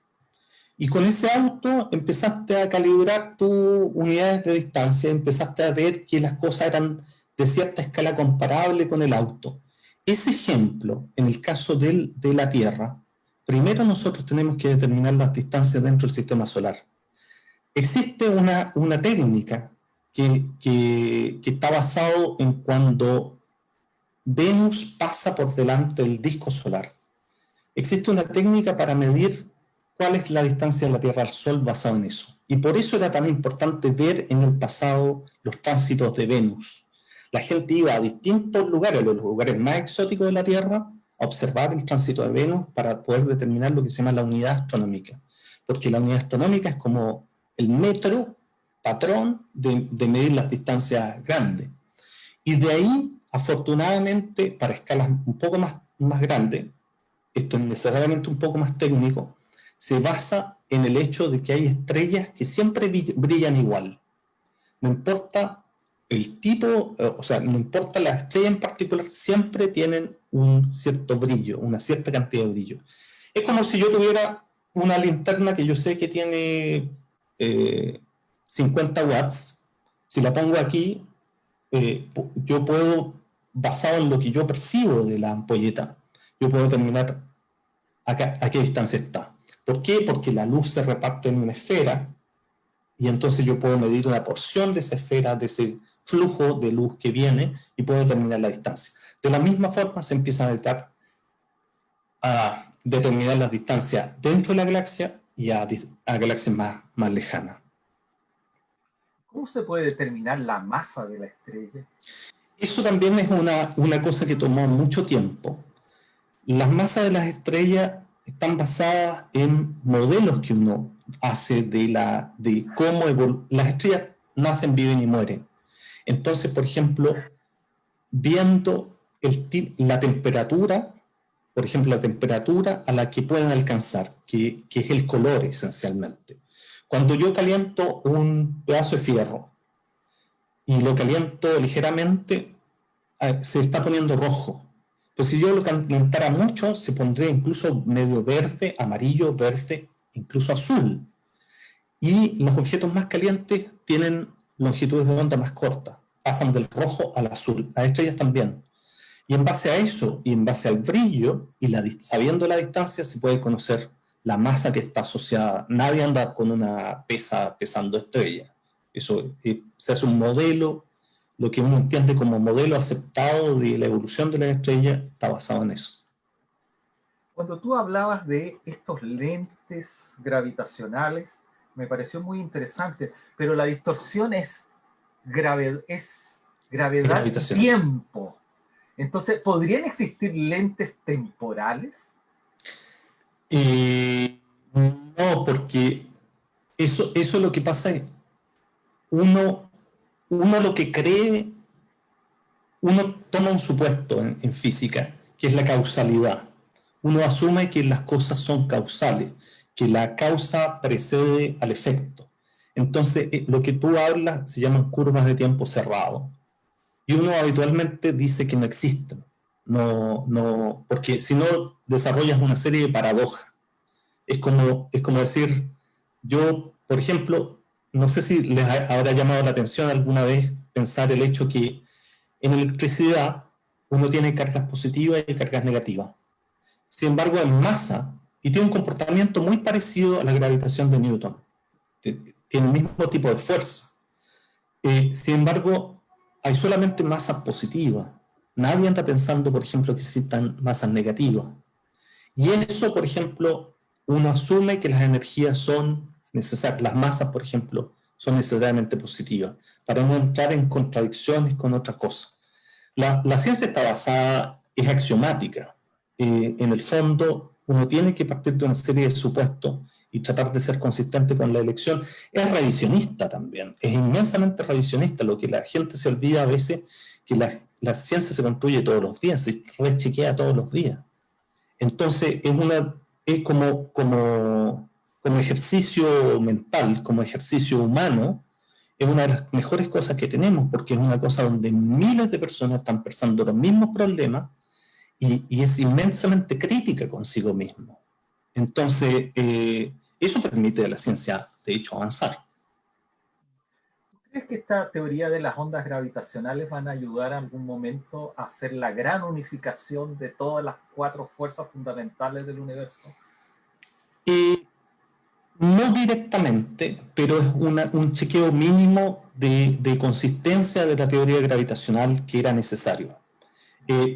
Y con ese auto empezaste a calibrar tus unidades de distancia, empezaste a ver que las cosas eran de cierta escala comparable con el auto. Ese ejemplo, en el caso de la Tierra, primero nosotros tenemos que determinar las distancias dentro del sistema solar. Existe una técnica que está basado en cuando Venus pasa por delante del disco solar. Existe una técnica para medir cuál es la distancia de la Tierra al Sol basado en eso. Y por eso era tan importante ver en el pasado los tránsitos de Venus. La gente iba a distintos lugares, los lugares más exóticos de la Tierra, a observar el tránsito de Venus para poder determinar lo que se llama la unidad astronómica. Porque la unidad astronómica es como el metro patrón de medir las distancias grandes. Y de ahí, afortunadamente, para escalas un poco más grandes, esto es necesariamente un poco más técnico, se basa en el hecho de que hay estrellas que siempre brillan igual. No importa el tipo, o sea, no importa la estrella en particular, siempre tienen un cierto brillo, una cierta cantidad de brillo. Es como si yo tuviera una linterna que yo sé que tiene 50 watts. Si la pongo aquí, yo puedo, basado en lo que yo percibo de la ampolleta, yo puedo determinar a qué distancia está. ¿Por qué? Porque la luz se reparte en una esfera y entonces yo puedo medir una porción de esa esfera, de ese flujo de luz que viene y puedo determinar la distancia. De la misma forma se empieza a determinar las distancias dentro de la galaxia y a galaxias más lejanas. ¿Cómo se puede determinar la masa de la estrella? Eso también es una cosa que tomó mucho tiempo. Las masas de las estrellas están basadas en modelos que uno hace de cómo las estrellas nacen, viven y mueren. Entonces, por ejemplo, viendo la temperatura, por ejemplo, la temperatura a la que pueden alcanzar, que es el color esencialmente. Cuando yo caliento un pedazo de fierro y lo caliento ligeramente, se está poniendo rojo. Pues si yo lo calentara mucho, se pondría incluso medio verde, amarillo, verde, incluso azul. Y los objetos más calientes tienen longitudes de onda más cortas, pasan del rojo al azul, las estrellas también. Y en base a eso, y en base al brillo, y sabiendo la distancia, se puede conocer la masa que está asociada. Nadie anda con una pesa pesando estrellas. Eso se hace un modelo. Lo que uno entiende como modelo aceptado de la evolución de las estrellas está basado en eso. Cuando tú hablabas de estos lentes gravitacionales, me pareció muy interesante, pero la distorsión es gravedad y tiempo. Entonces, ¿podrían existir lentes temporales? No, porque eso lo que pasa es uno lo que cree, uno toma un supuesto en física, que es la causalidad. Uno asume que las cosas son causales, que la causa precede al efecto. Entonces, lo que tú hablas se llaman curvas de tiempo cerrado. Y uno habitualmente dice que no existen. No, porque si no desarrollas una serie de paradojas. Es como decir, yo, por ejemplo, no sé si les habrá llamado la atención alguna vez pensar el hecho que en electricidad uno tiene cargas positivas y cargas negativas. Sin embargo, en masa, y tiene un comportamiento muy parecido a la gravitación de Newton, tiene el mismo tipo de fuerza. Sin embargo, hay solamente masa positiva. Nadie anda pensando, por ejemplo, que existan masas negativas. Y eso, por ejemplo, uno asume que las energías son necesarias, las masas, por ejemplo, son necesariamente positivas, para no entrar en contradicciones con otras cosas. La ciencia está basada, es axiomática. En el fondo, uno tiene que partir de una serie de supuestos y tratar de ser consistente con la elección. Es revisionista también, es inmensamente revisionista. Lo que la gente se olvida a veces, que la ciencia se construye todos los días, se rechequea todos los días. Entonces, es como ejercicio mental, como ejercicio humano, es una de las mejores cosas que tenemos, porque es una cosa donde miles de personas están pensando los mismos problemas y es inmensamente crítica consigo mismo. Entonces, eso permite a la ciencia, de hecho, avanzar. ¿Crees que esta teoría de las ondas gravitacionales van a ayudar en algún momento a hacer la gran unificación de todas las 4 fuerzas fundamentales del universo? No directamente, pero es un chequeo mínimo de consistencia de la teoría gravitacional que era necesario.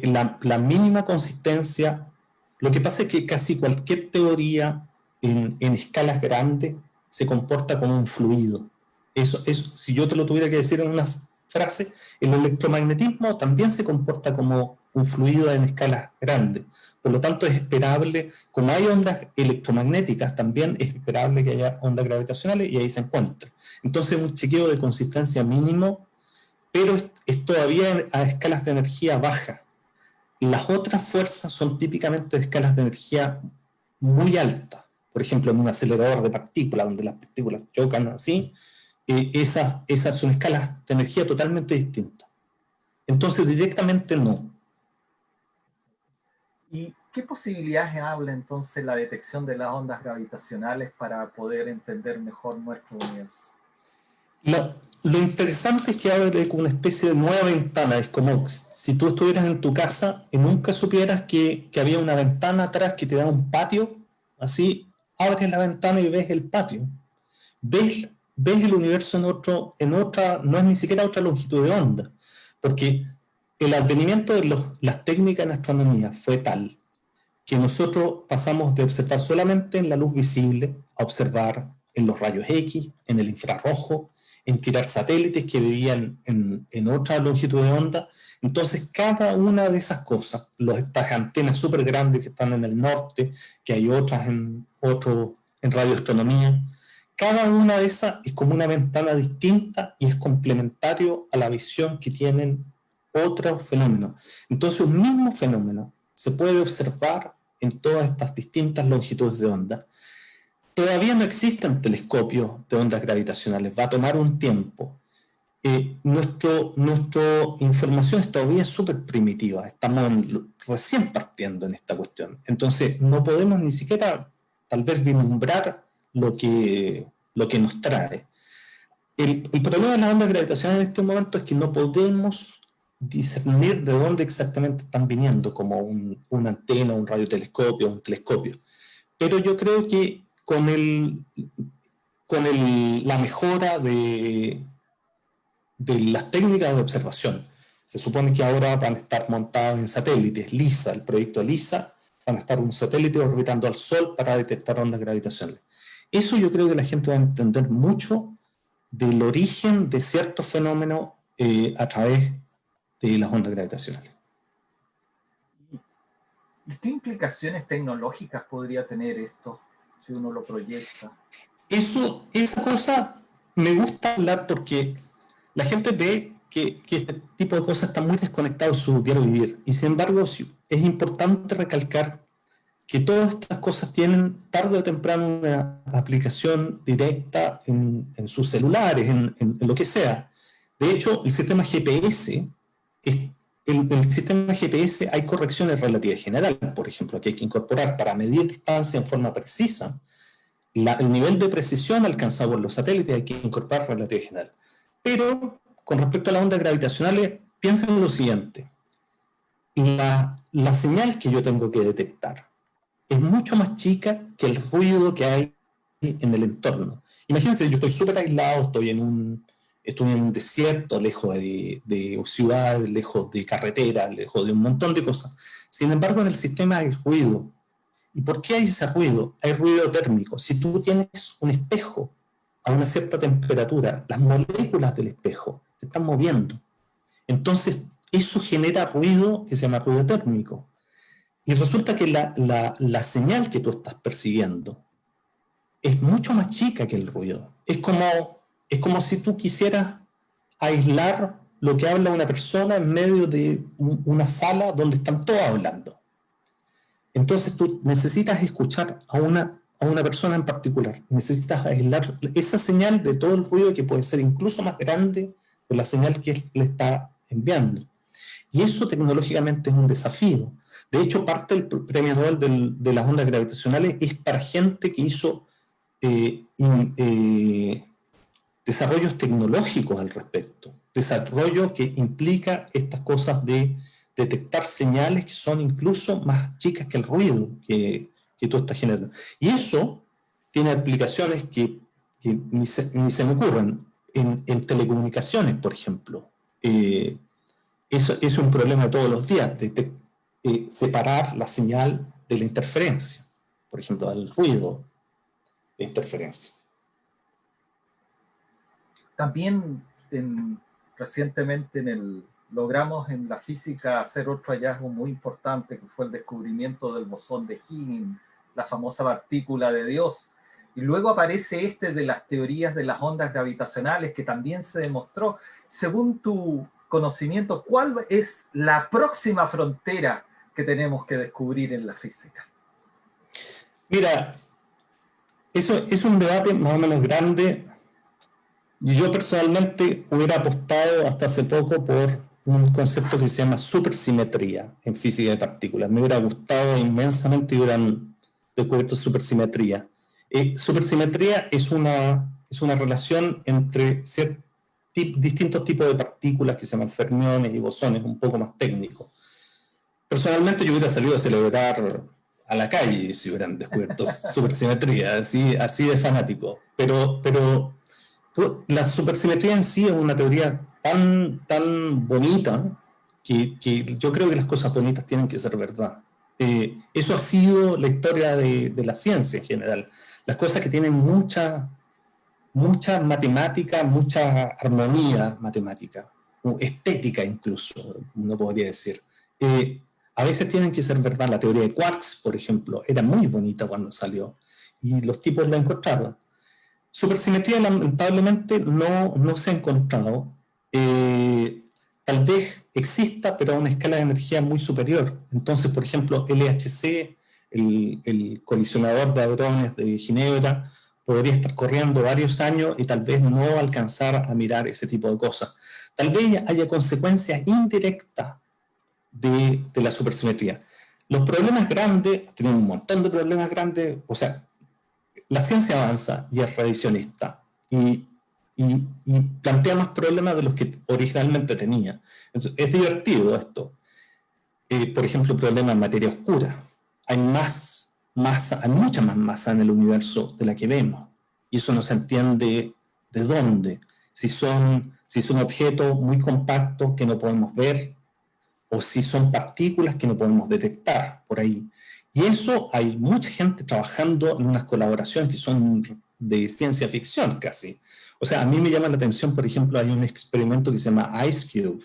La mínima consistencia, lo que pasa es que casi cualquier teoría en escalas grandes se comporta como un fluido. Eso, si yo te lo tuviera que decir en una frase, el electromagnetismo también se comporta como un fluido en escalas grandes. Por lo tanto, es esperable, como hay ondas electromagnéticas, también es esperable que haya ondas gravitacionales y ahí se encuentran. Entonces, un chequeo de consistencia mínimo, pero es todavía a escalas de energía baja. Las otras fuerzas son típicamente de escalas de energía muy altas. Por ejemplo, en un acelerador de partículas, donde las partículas chocan así, esas son escalas de energía totalmente distintas. Entonces, directamente no. ¿Y qué posibilidades habla entonces la detección de las ondas gravitacionales para poder entender mejor nuestro universo? Lo interesante es que abre como una especie de nueva ventana. Es como si tú estuvieras en tu casa y nunca supieras que había una ventana atrás que te da un patio. Así, abres la ventana y ves el patio. Ves el universo en otra, no es ni siquiera otra longitud de onda. Porque el advenimiento de las técnicas en astronomía fue tal que nosotros pasamos de observar solamente en la luz visible a observar en los rayos X, en el infrarrojo, en tirar satélites que vivían en otra longitud de onda. Entonces, cada una de esas cosas, estas antenas súper grandes que están en el norte, que hay otras en radioastronomía, cada una de esas es como una ventana distinta y es complementario a la visión que tienen otros fenómenos. Entonces, un mismo fenómeno se puede observar en todas estas distintas longitudes de onda. Todavía no existen telescopios de ondas gravitacionales, va a tomar un tiempo. Nuestra información todavía es súper primitiva, estamos recién partiendo en esta cuestión. Entonces, no podemos ni siquiera tal vez vislumbrar lo que nos trae. El problema de las ondas gravitacionales en este momento es que no podemos discernir de dónde exactamente están viniendo, como una antena, un radiotelescopio, un telescopio. Pero yo creo que la mejora de las técnicas de observación, se supone que ahora van a estar montadas en satélites, LISA, el proyecto LISA, van a estar un satélite orbitando al Sol para detectar ondas gravitacionales. Eso yo creo que la gente va a entender mucho del origen de ciertos fenómenos a través de las ondas gravitacionales. ¿Y qué implicaciones tecnológicas podría tener esto si uno lo proyecta? Esa cosa me gusta hablar porque la gente ve que este tipo de cosas están muy desconectados de su diario vivir. Y sin embargo, es importante recalcar que todas estas cosas tienen tarde o temprano una aplicación directa en sus celulares, en lo que sea. De hecho, el sistema GPS, el sistema GPS hay correcciones relativas general, por ejemplo, que hay que incorporar para medir distancia en forma precisa. El nivel de precisión alcanzado por los satélites hay que incorporar relatividad general. Pero con respecto a las ondas gravitacionales, piensen en lo siguiente. La señal que yo tengo que detectar es mucho más chica que el ruido que hay en el entorno. Imagínense, yo estoy súper aislado, estoy estudian en un desierto, lejos de ciudades, lejos de carreteras, lejos de un montón de cosas. Sin embargo, en el sistema hay ruido. ¿Y por qué hay ese ruido? Hay ruido térmico. Si tú tienes un espejo a una cierta temperatura, las moléculas del espejo se están moviendo. Entonces, eso genera ruido que se llama ruido térmico. Y resulta que la señal que tú estás persiguiendo es mucho más chica que el ruido. Es como si tú quisieras aislar lo que habla una persona en medio de una sala donde están todos hablando. Entonces tú necesitas escuchar a una persona en particular. Necesitas aislar esa señal de todo el ruido que puede ser incluso más grande de la señal que le está enviando. Y eso tecnológicamente es un desafío. De hecho, parte del premio Nobel de las ondas gravitacionales es para gente que hizo desarrollos tecnológicos al respecto. Desarrollo que implica estas cosas de detectar señales que son incluso más chicas que el ruido que tú estás generando. Y eso tiene aplicaciones que ni se me ocurren. En telecomunicaciones, por ejemplo. Eso es un problema de todos los días, separar la señal de la interferencia, por ejemplo, del ruido de interferencia. También recientemente logramos en la física hacer otro hallazgo muy importante, que fue el descubrimiento del bosón de Higgins, la famosa partícula de Dios. Y luego aparece de las teorías de las ondas gravitacionales, que también se demostró. Según tu conocimiento, ¿cuál es la próxima frontera que tenemos que descubrir en la física? Mira, eso es un debate más o menos grande. Yo personalmente hubiera apostado hasta hace poco por un concepto que se llama supersimetría en física de partículas. Me hubiera gustado inmensamente y hubieran descubierto supersimetría. Supersimetría es una relación entre distintos tipos de partículas que se llaman fermiones y bosones, un poco más técnico. Personalmente yo hubiera salido a celebrar a la calle si hubieran descubierto supersimetría, así de fanático. Pero la supersimetría en sí es una teoría tan bonita que yo creo que las cosas bonitas tienen que ser verdad. Eso ha sido la historia de la ciencia en general. Las cosas que tienen mucha matemática, mucha armonía matemática, estética incluso, uno podría decir. A veces tienen que ser verdad. La teoría de quarks, por ejemplo, era muy bonita cuando salió y los tipos la encontraron. Supersimetría lamentablemente no se ha encontrado. Tal vez exista, pero a una escala de energía muy superior. Entonces, por ejemplo, LHC, el colisionador de hadrones de Ginebra, podría estar corriendo varios años y tal vez no alcanzar a mirar ese tipo de cosas. Tal vez haya consecuencias indirectas de la supersimetría. Los problemas grandes, tenemos un montón de problemas grandes, o sea, la ciencia avanza y es revisionista y plantea más problemas de los que originalmente tenía. Entonces, es divertido esto. Por ejemplo, el problema en materia oscura. Hay mucha más masa en el universo de la que vemos. Y eso no se entiende de dónde. Si son objetos muy compactos que no podemos ver, o si son partículas que no podemos detectar por ahí. Y eso hay mucha gente trabajando en unas colaboraciones que son de ciencia ficción casi. O sea, a mí me llama la atención, por ejemplo, hay un experimento que se llama Ice Cube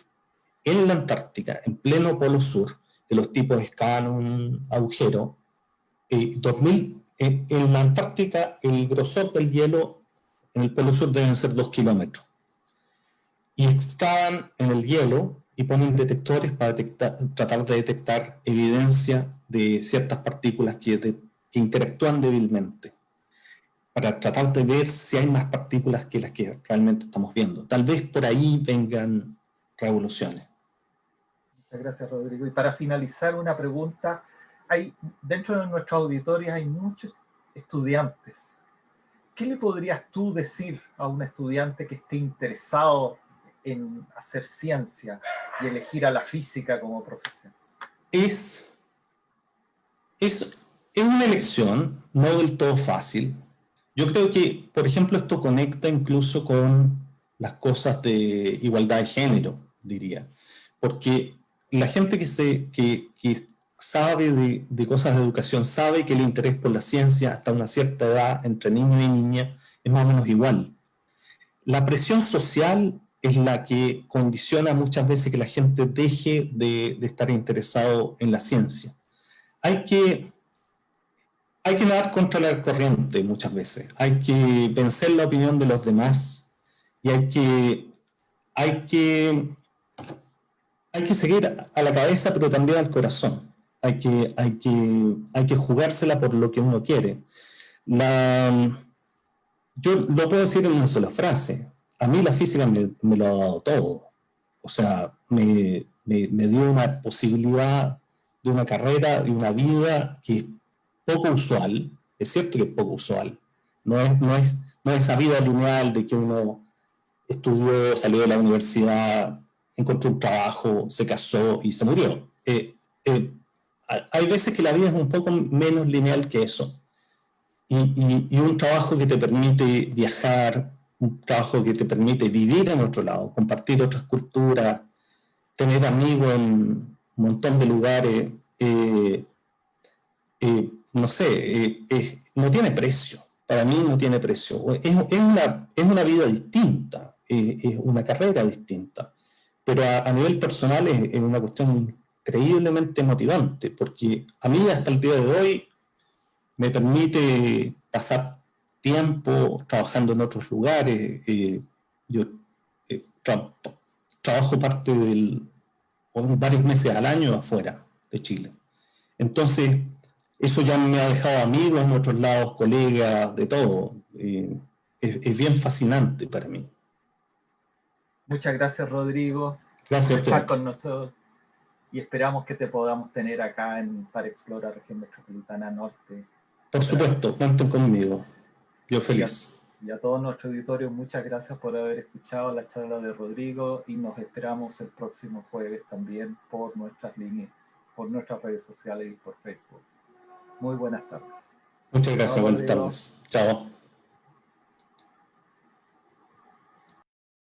en la Antártica, en pleno Polo Sur, que los tipos excavan un agujero. En la Antártica, el grosor del hielo en el Polo Sur deben ser 2 kilómetros. Y excavan en el hielo y ponen detectores para tratar de detectar evidencia de ciertas partículas que interactúan débilmente, para tratar de ver si hay más partículas que las que realmente estamos viendo. Tal vez por ahí vengan revoluciones. Muchas gracias, Rodrigo. Y para finalizar, una pregunta. Dentro de nuestros auditorios hay muchos estudiantes. ¿Qué le podrías tú decir a un estudiante que esté interesado en hacer ciencia y elegir a la física como profesión? Es una elección no del todo fácil. Yo creo que, por ejemplo, esto conecta incluso con las cosas de igualdad de género, diría. Porque la gente que sabe de cosas de educación, sabe que el interés por la ciencia hasta una cierta edad entre niño y niña es más o menos igual. La presión social es la que condiciona muchas veces que la gente deje de estar interesado en la ciencia. Hay que nadar contra la corriente muchas veces, hay que vencer la opinión de los demás y hay que seguir a la cabeza pero también al corazón. Hay que jugársela por lo que uno quiere. Yo lo puedo decir en una sola frase. A mí la física me lo ha dado todo. O sea, me dio una posibilidad de una carrera y una vida que es poco usual. Es cierto que es poco usual. No es esa vida lineal de que uno estudió, salió de la universidad, encontró un trabajo, se casó y se murió. Hay veces que la vida es un poco menos lineal que eso. Y un trabajo que te permite viajar, un trabajo que te permite vivir en otro lado, compartir otras culturas, tener amigos en un montón de lugares, no sé, no tiene precio. Para mí no tiene precio. Es una vida distinta, es una carrera distinta. Pero a nivel personal es una cuestión increíblemente motivante, porque a mí hasta el día de hoy me permite pasar tiempo trabajando en otros lugares. Yo trabajo varios meses al año afuera de Chile. Entonces, eso ya me ha dejado amigos en otros lados, colegas, de todo. Es bien fascinante para mí. Muchas gracias, Rodrigo, Gracias por estar a con nosotros y esperamos que te podamos tener acá para Explora Región Metropolitana Norte. Por supuesto, cuenten conmigo. Yo feliz. Y a todos nuestros auditorios, muchas gracias por haber escuchado la charla de Rodrigo y nos esperamos el próximo jueves también por nuestras líneas, por nuestras redes sociales y por Facebook. Muy buenas tardes. Muchas gracias, Chao, buenas Rodrigo. tardes. Chao.